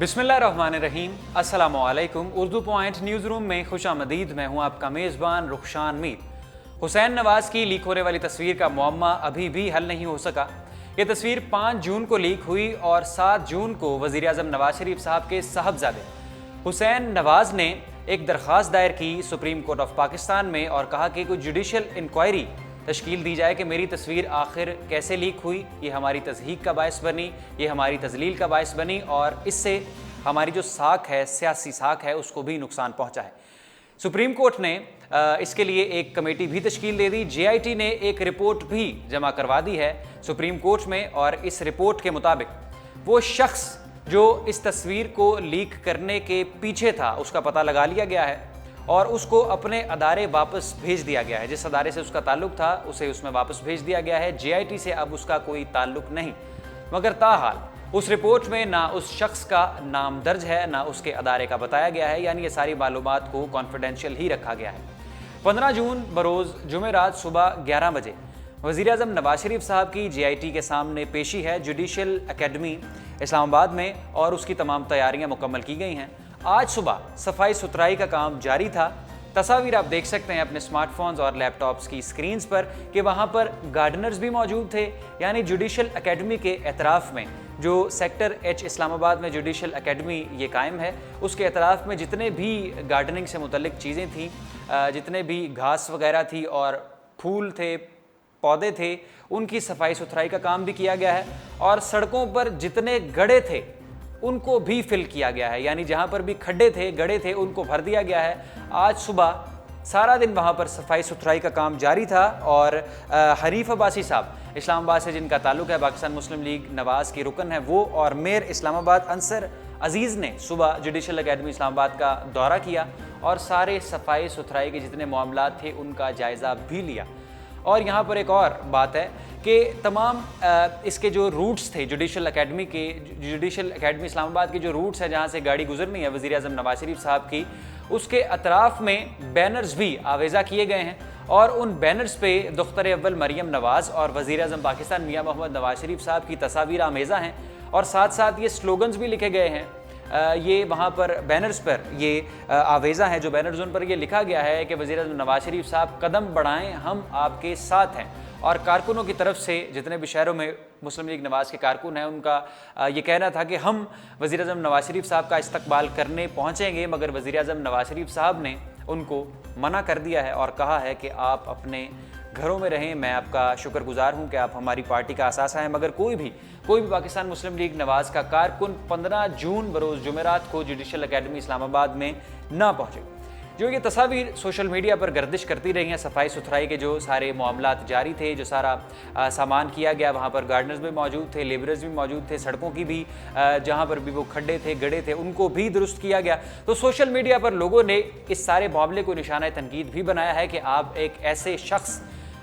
बिस्मिल्लाहिर्रहमानिर्रहीम, अस्सलामु अलैकुम। उर्दू पॉइंट न्यूज़ रूम में खुशामदीद। मैं हूँ आपका मेज़बान रुखशान मीर। हुसैन नवाज़ की लीक होने वाली तस्वीर का मुअम्मा अभी भी हल नहीं हो सका। ये तस्वीर 5 जून को लीक हुई और 7 जून को वज़ीर आज़म नवाज शरीफ साहब के साहबजादे हुसैन नवाज़ ने एक दरख्वास्त दायर की सुप्रीम कोर्ट ऑफ पाकिस्तान में और कहा कि कोई जुडिशल इंक्वायरी तश्कील दी जाए कि मेरी तस्वीर आखिर कैसे लीक हुई, ये हमारी तज़हीक का बायस बनी, ये हमारी तज़लील का बायस बनी और इससे हमारी जो साख है, सियासी साख है, उसको भी नुकसान पहुंचा है। सुप्रीम कोर्ट ने इसके लिए एक कमेटी भी तश्कील दे दी। JIT ने एक रिपोर्ट भी जमा करवा दी है सुप्रीम कोर्ट में और इस रिपोर्ट के मुताबिक वो शख्स जो इस तस्वीर को लीक करने के पीछे था उसका पता लगा लिया गया है और उसको अपने अदारे वापस भेज दिया गया है। जिस अदारे से उसका ताल्लुक था उसे उसमें वापस भेज दिया गया है। JIT से अब उसका कोई ताल्लुक नहीं, मगर ताहाल उस रिपोर्ट में ना उस शख्स का नाम दर्ज है, ना उसके अदारे का बताया गया है, यानी ये सारी मालूमात को कॉन्फिडेंशियल ही रखा गया है। 15 जून बरोज़ जुमेरात सुबह 11 बजे वज़ीर आज़म नवाज शरीफ साहब की JIT के सामने पेशी है जुडिशल एकेडमी इस्लामाबाद में और उसकी तमाम तैयारियां मुकम्मल की गई हैं। आज सुबह सफाई सुथराई का काम जारी था। तस्वीर आप देख सकते हैं अपने स्मार्टफोन्स और लैपटॉप्स की स्क्रीन्स पर कि वहाँ पर गार्डनर्स भी मौजूद थे, यानी जुडिशल एकेडमी के एतराफ़ में जो सेक्टर H इस्लामाबाद में जुडिशल एकेडमी ये कायम है, उसके एतराफ़ में जितने भी गार्डनिंग से मुतल्लिक चीज़ें थीं, जितने भी घास वगैरह थी और फूल थे, पौधे थे, उनकी सफाई सुथराई का काम भी किया गया है और सड़कों पर जितने गड्ढे थे उनको भी फिल किया गया है, यानी जहाँ पर भी खड्डे थे, गड्ढे थे, उनको भर दिया गया है। आज सुबह सारा दिन वहाँ पर सफाई सुथराई का काम जारी था और हरीफ अब्बासी साहब इस्लामाबाद से जिनका ताल्लुक है, पाकिस्तान मुस्लिम लीग नवाज़ की रुकन है, वो और मेयर इस्लामाबाद अंसर अजीज़ ने सुबह जुडिशल एकेडमी इस्लामाबाद का दौरा किया और सारे सफाई सुथराई के जितने मामलात थे उनका जायज़ा भी लिया। और यहाँ पर एक और बात है कि तमाम इसके जो रूट्स थे जुडिशल एकेडमी इस्लामाबाद के जो रूट्स हैं जहाँ से गाड़ी गुजरनी है वज़ीर आज़म नवाज शरीफ साहब की, उसके अतराफ़ में बैनर्स भी आवेज़ा किए गए हैं और उन बैनर्स पे दुख्तर अव्वल मरियम नवाज़ और वज़ीर आज़म पाकिस्तान मियाँ मोहम्मद नवाज शरीफ साहब की तस्वीर आमेज़ा हैं और साथ साथ ये स्लोगन्स भी लिखे गए हैं। ये वहाँ पर बैनर्स पर ये आवेज़ा है, जो बैनर्स उन पर ये लिखा गया है कि वज़ीर आज़म नवाज शरीफ साहब कदम बढ़ाएं, हम आपके साथ हैं। और कारकुनों की तरफ से जितने भी शहरों में मुस्लिम लीग नवाज़ के कारकुन हैं उनका ये कहना था कि हम वज़ीर आज़म नवाज शरीफ साहब का इस्तकबाल करने पहुँचेंगे, मगर वज़ीर आज़म नवाज शरीफ साहब ने उनको मना कर दिया है और कहा है कि आप अपने घरों में रहें। मैं आपका शुक्रगुजार हूं कि आप हमारी पार्टी का असासा हैं, मगर कोई भी पाकिस्तान मुस्लिम लीग नवाज़ का कारकुन 15 जून बरोज़ जुमेरात को जुडिशल एकेडमी इस्लामाबाद में ना पहुँचे। जो ये तस्वीर सोशल मीडिया पर गर्दिश करती रही हैं, सफाई सुथराई के जो सारे मामलात जारी थे, जो सारा सामान किया गया, वहाँ पर गार्डनर्स भी मौजूद थे, लेबरर्स भी मौजूद थे, सड़कों की भी जहाँ पर भी वो खड्डे थे, गड्ढे थे, उनको भी दुरुस्त किया गया। तो सोशल मीडिया पर लोगों ने इस सारे मामले को निशाना तनकीद भी बनाया है कि आप एक ऐसे शख्स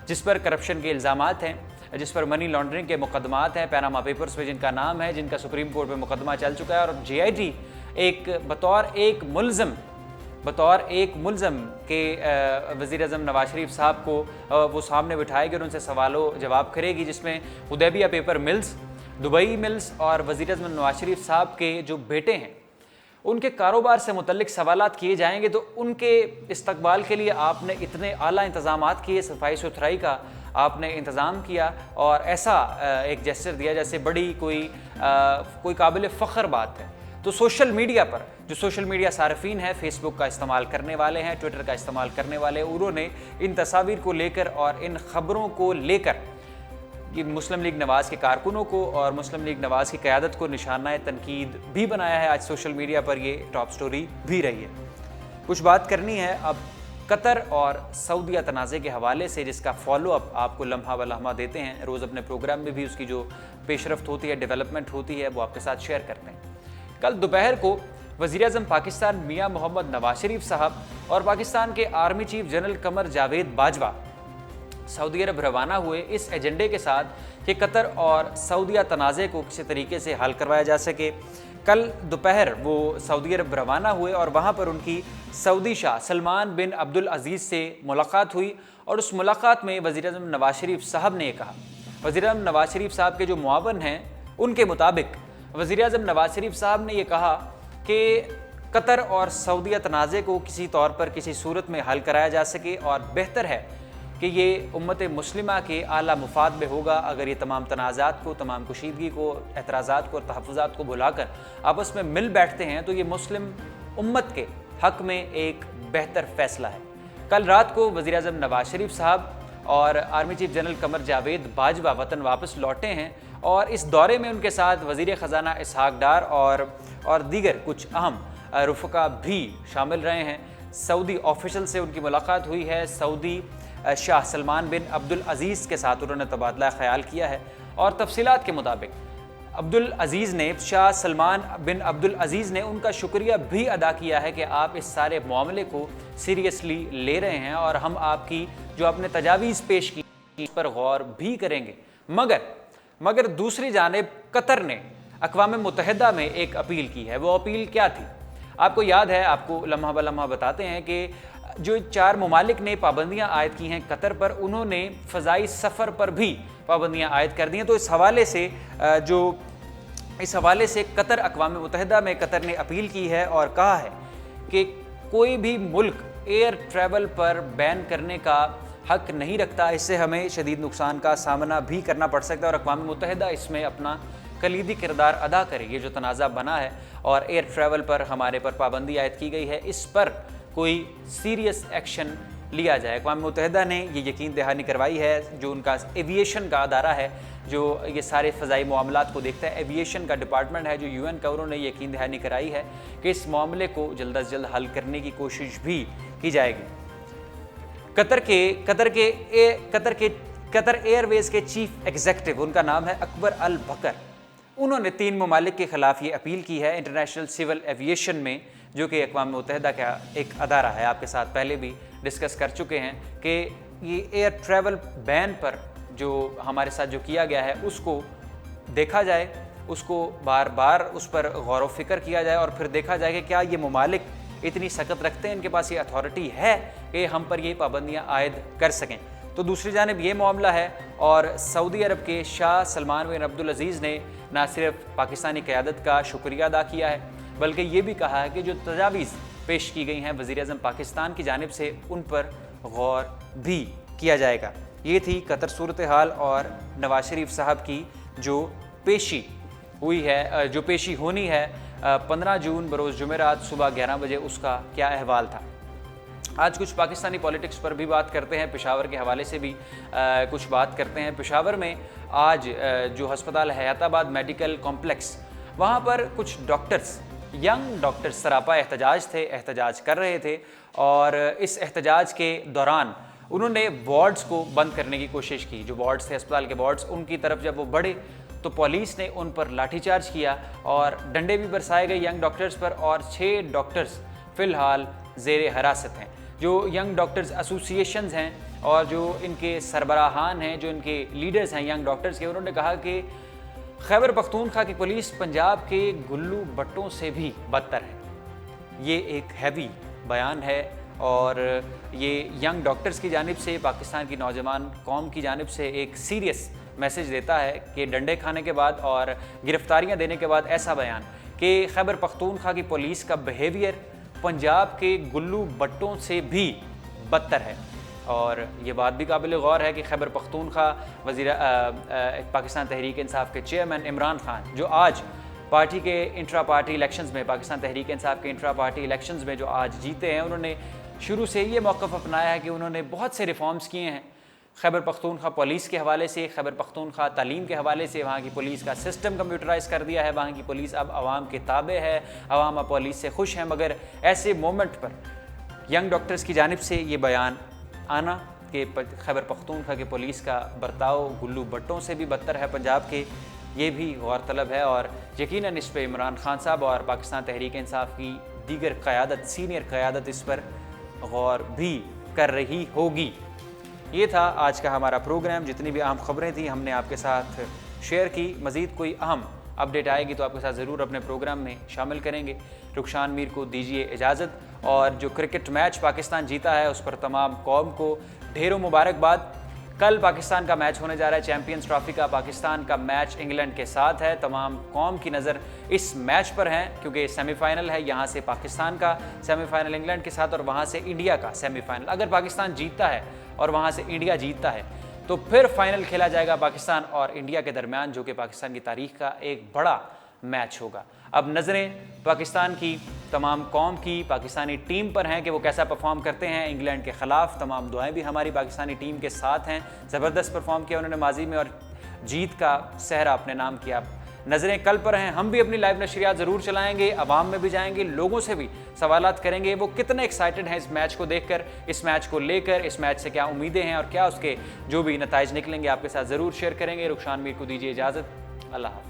जिस पर करप्शन के इल्ज़ामात हैं, जिस पर मनी लॉन्ड्रिंग के मुकदमात हैं, पैनामा पेपर्स में जिनका नाम है, जिनका सुप्रीम कोर्ट में मुकदमा चल चुका है और JIT एक बतौर एक मुल्ज़म के वज़ीर आज़म नवाज शरीफ साहब को वो सामने बिठाएगी और उनसे सवालों जवाब करेगी, जिसमें Hudaibiya paper mills, Dubai mills और वज़ीर आज़म नवाज शरीफ साहब के जो बेटे हैं उनके कारोबार से मुतल्लिक सवालात किए जाएंगे। तो उनके इस्तकबाल के लिए आपने इतने आला इंतज़ामात किए, सफाई सुथराई का आपने इंतज़ाम किया और ऐसा एक जेस्चर दिया जैसे बड़ी कोई काबिल फ़ख्र बात है। तो सोशल मीडिया पर जो सोशल मीडिया सार्फिन है, फेसबुक का इस्तेमाल करने वाले हैं, ट्विटर का इस्तेमाल करने वाले, उन्होंने इन तस्वीर को लेकर और इन ख़बरों को लेकर कि मुस्लिम लीग नवाज़ के कारकुनों को और मुस्लिम लीग नवाज़ की क़यादत को निशाना तनकीद भी बनाया है। आज सोशल मीडिया पर ये टॉप स्टोरी भी रही है। कुछ बात करनी है अब कतर और सऊदीया तनाज़े के हवाले से, जिसका फॉलो अप आपको लम्हा व लम्हा देते हैं। रोज़ अपने प्रोग्राम में भी उसकी जो पेशरफ्त होती है, डेवलपमेंट होती है, वो आपके साथ शेयर करते हैं। कल दोपहर को वज़ीर आज़म पाकिस्तान मियाँ मोहम्मद नवाज शरीफ साहब और पाकिस्तान के army chief general Qamar Javed Bajwa Saudi अरब रवाना हुए इस एजेंडे के साथ कि कतर और सऊदीया तनाज़े को किसी तरीके से हल करवाया जा सके। कल दोपहर वो सऊदी अरब रवाना हुए और वहाँ पर उनकी सऊदी शाह सलमान बिन अब्दुल अज़ीज़ से मुलाकात हुई और उस मुलाकात में वज़ीर आज़म नवाज शरीफ साहब ने कहा, वज़ीर आज़म नवाज शरीफ साहब के जो मुआवन हैं उनके मुताबिक वज़ीर-ए-आज़म नवाज शरीफ साहब ने ये कहा कि कतर और सऊदीया तनाज़े को किसी तौर पर किसी सूरत में हल कराया जा सके और बेहतर है कि ये उम्मत मुस्लिमा के आला मुफाद में होगा अगर ये तमाम तनाज़ात को, तमाम कशीदगी को, एतराज़ात को और तहफ़्फ़ुज़ात को भुलाकर आपस में मिल बैठते हैं तो ये मुस्लिम उम्मत के हक़ में एक बेहतर फ़ैसला है। कल रात को वज़ीर-ए-आज़म नवाज शरीफ साहब और army chief general Qamar Javed Bajwa वतन वापस लौटे हैं और इस दौरे में उनके साथ वज़ीर ख़ज़ाना इसहाक़ डार और दीगर कुछ अहम रुफ़क़ा भी शामिल रहे हैं। सऊदी ऑफिशल से उनकी मुलाकात हुई है। सऊदी शाह सलमान बिन अब्दुल अज़ीज़ के साथ उन्होंने तबादला ख़याल किया है और तफसीलात के मुताबिक अब्दुल अज़ीज़ ने, शाह सलमान बिन अब्दुल अज़ीज़ ने उनका शुक्रिया भी अदा किया है कि आप इस सारे मामले को सीरियसली ले रहे हैं और हम आपकी जो आपने तजावीज़ पेश की इस पर गौर भी करेंगे। मगर दूसरी जानिब कतर ने अक़वाम मुत्तहिदा में एक अपील की है। वो अपील क्या थी? आपको याद है, आपको लम्हा ब लम्हा बताते हैं कि जो 4 ममालिक ने पाबंदियाँ आयद की हैं कतर पर, उन्होंने फ़ज़ाई सफ़र पर भी पाबंदियाँ आयद कर दी हैं। तो इस हवाले से कतर अक़वाम मुत्तहिदा में कतर ने अपील की है और कहा है कि कोई भी मुल्क एयर ट्रैवल पर बैन करने का हक़ नहीं रखता, इससे हमें शदीद नुकसान का सामना भी करना पड़ सकता है और अक़वाम मुत्तहिदा इसमें अपना कलीदी किरदार अदा करे। ये जो तनाज़ा बना है और एयर ट्रैवल पर हमारे पर पाबंदी आयद की गई है, इस पर कोई सीरियस एक्शन लिया जाए। अक़वाम मुत्तहिदा ने ये यकीन दहानी करवाई है, जो उनका एविएशन का अदारा है जो ये सारे फ़ज़ाई मामलात को देखता है, एविएशन का डिपार्टमेंट है जो UN का, उन्होंने यकीन दहानी कराई है कि इस मामले को जल्द अज जल्द हल करने की कोशिश भी की जाएगी। कतर एयरवेज़ के चीफ एग्जीक्यूटिव, उनका नाम है अकबर अल बकर, उन्होंने 3 ममालिक के ख़िलाफ़ ये अपील की है इंटरनेशनल सिविल एविएशन में, जो कि अक़वाम मुत्तहिदा का एक अदारा है। आपके साथ पहले भी डिस्कस कर चुके हैं कि ये एयर ट्रैवल बैन पर जो हमारे साथ जो किया गया है उसको देखा जाए, उसको बार बार उस पर गौर व फिक्र किया जाए और फिर देखा जाए कि क्या ये ममालिक इतनी सख्त रखते हैं, इनके पास ये अथॉरिटी है कि हम पर ये पाबंदियाँ आयद कर सकें। तो दूसरी जानिब ये मामला है और सऊदी अरब के शाह सलमान बिन अब्दुल अज़ीज़ ने ना सिर्फ पाकिस्तानी क़यादत का शुक्रिया अदा किया है बल्कि ये भी कहा है कि जो तजावीज़ पेश की गई हैं वज़ीर-ए-आज़म पाकिस्तान की जानिब से, उन पर गौर भी किया जाएगा। ये थी कतर सूरत हाल और नवाज शरीफ साहब की जो पेशी हुई है, जो पेशी होनी है 15 जून बरोज़ जुमेरात सुबह 11 बजे, उसका क्या अहवाल था। आज कुछ पाकिस्तानी पॉलिटिक्स पर भी बात करते हैं, पेशावर के हवाले से भी कुछ बात करते हैं। पेशावर में आज जो हस्पताल हयाताबाद मेडिकल कॉम्प्लेक्स, वहाँ पर कुछ डॉक्टर्स, यंग डॉक्टर्स सरापा एहतजाज कर रहे थे और इस एहतजाज के दौरान उन्होंने वार्ड्स को बंद करने की कोशिश की। जो वार्ड्स थे, अस्पताल के वार्ड्स, उनकी तरफ जब वो बढ़े तो पुलिस ने उन पर लाठीचार्ज किया और डंडे भी बरसाए गए यंग डॉक्टर्स पर और 6 डॉक्टर्स फ़िलहाल ज़ेर हिरासत हैं। जो यंग डॉक्टर्स एसोसिएशंस हैं और जो इनके सरबराहान हैं, जो इनके लीडर्स हैं यंग डॉक्टर्स के, उन्होंने कहा कि खैबर पख्तूनख्वा की पुलिस पंजाब के गुल्लू बट्टों से भी बदतर है। ये एक हैवी बयान है और ये यंग डॉक्टर्स की जानिब से, पाकिस्तान की नौजवान कौम की जानिब से एक सीरियस मैसेज देता है कि डंडे खाने के बाद और गिरफ्तारियां देने के बाद ऐसा बयान कि खैबर पख्तूनख्वा की पुलिस का बिहेवियर पंजाब के गुल्लू बट्टों से भी बदतर है। और ये बात भी काबिल गौर है कि खैबर पख्तूनख्वा पाकिस्तान तहरीक इंसाफ के चेयरमैन इमरान खान, जो आज पार्टी के इंट्रा पार्टी इलेक्शंस में, पाकिस्तान तहरीक इंसाफ के इंट्रा पार्टी इलेक्शंस में जो आज जीते हैं, उन्होंने शुरू से ये मौक़िफ़ अपनाया है कि उन्होंने बहुत से रिफॉर्म्स किए हैं खैबर पख्तूनख्वा पुलिस के हवाले से, खैबर पख्तूनख्वा तालीम के हवाले से। वहाँ की पुलिस का सिस्टम कंप्यूटराइज़ कर दिया है, वहाँ की पुलिस अब आवाम के ताबे है, आवाम अब पुलिस से खुश हैं। मगर ऐसे मोमेंट पर यंग डॉक्टर्स की जानिब से ये बयान आना कि खैबर पख्तूनख्वा की पुलिस का बर्ताव गुल्लू बट्टों से भी बदतर है पंजाब के, ये भी गौरतलब है और यकीनन इस पर इमरान खान साहब और पाकिस्तान तहरीक इंसाफ की दीगर क़यादत, सीनियर क़यादत इस पर गौर भी कर रही होगी। ये था आज का हमारा प्रोग्राम। जितनी भी अहम खबरें थी हमने आपके साथ शेयर की। मज़ीद कोई अहम अपडेट आएगी तो आपके साथ ज़रूर अपने प्रोग्राम में शामिल करेंगे। रुखशान मीर को दीजिए इजाज़त और जो क्रिकेट मैच पाकिस्तान जीता है उस पर तमाम कौम को ढेरों मुबारकबाद। कल पाकिस्तान का मैच होने जा रहा है चैंपियंस ट्रॉफी का। पाकिस्तान का मैच इंग्लैंड के साथ है। तमाम कौम की नज़र इस मैच पर है क्योंकि सेमीफाइनल है। यहाँ से पाकिस्तान का सेमीफाइनल इंग्लैंड के साथ और वहाँ से इंडिया का सेमीफाइनल। अगर पाकिस्तान जीतता है और वहाँ से इंडिया जीतता है तो फिर फाइनल खेला जाएगा पाकिस्तान और इंडिया के दरमियान, जो कि पाकिस्तान की तारीख का एक बड़ा मैच होगा। अब नज़रें पाकिस्तान की तमाम कौम की पाकिस्तानी टीम पर हैं कि वो कैसा परफॉर्म करते हैं इंग्लैंड के ख़िलाफ़। तमाम दुआएं भी हमारी पाकिस्तानी टीम के साथ हैं। ज़बरदस्त परफॉर्म किया उन्होंने माजी में और जीत का सहरा अपने नाम किया। नज़रें कल पर हैं। हम भी अपनी लाइव नशरियात ज़रूर चलाएंगे, अवाम में भी जाएंगे, लोगों से भी सवालात करेंगे वो कितने एक्साइटेड हैं इस मैच को देखकर, इस मैच को लेकर, इस मैच से क्या उम्मीदें हैं और क्या उसके जो भी नताइज निकलेंगे आपके साथ ज़रूर शेयर करेंगे। रुखशान मीर को दीजिए इजाज़त। अल्लाह हाफ़िज़।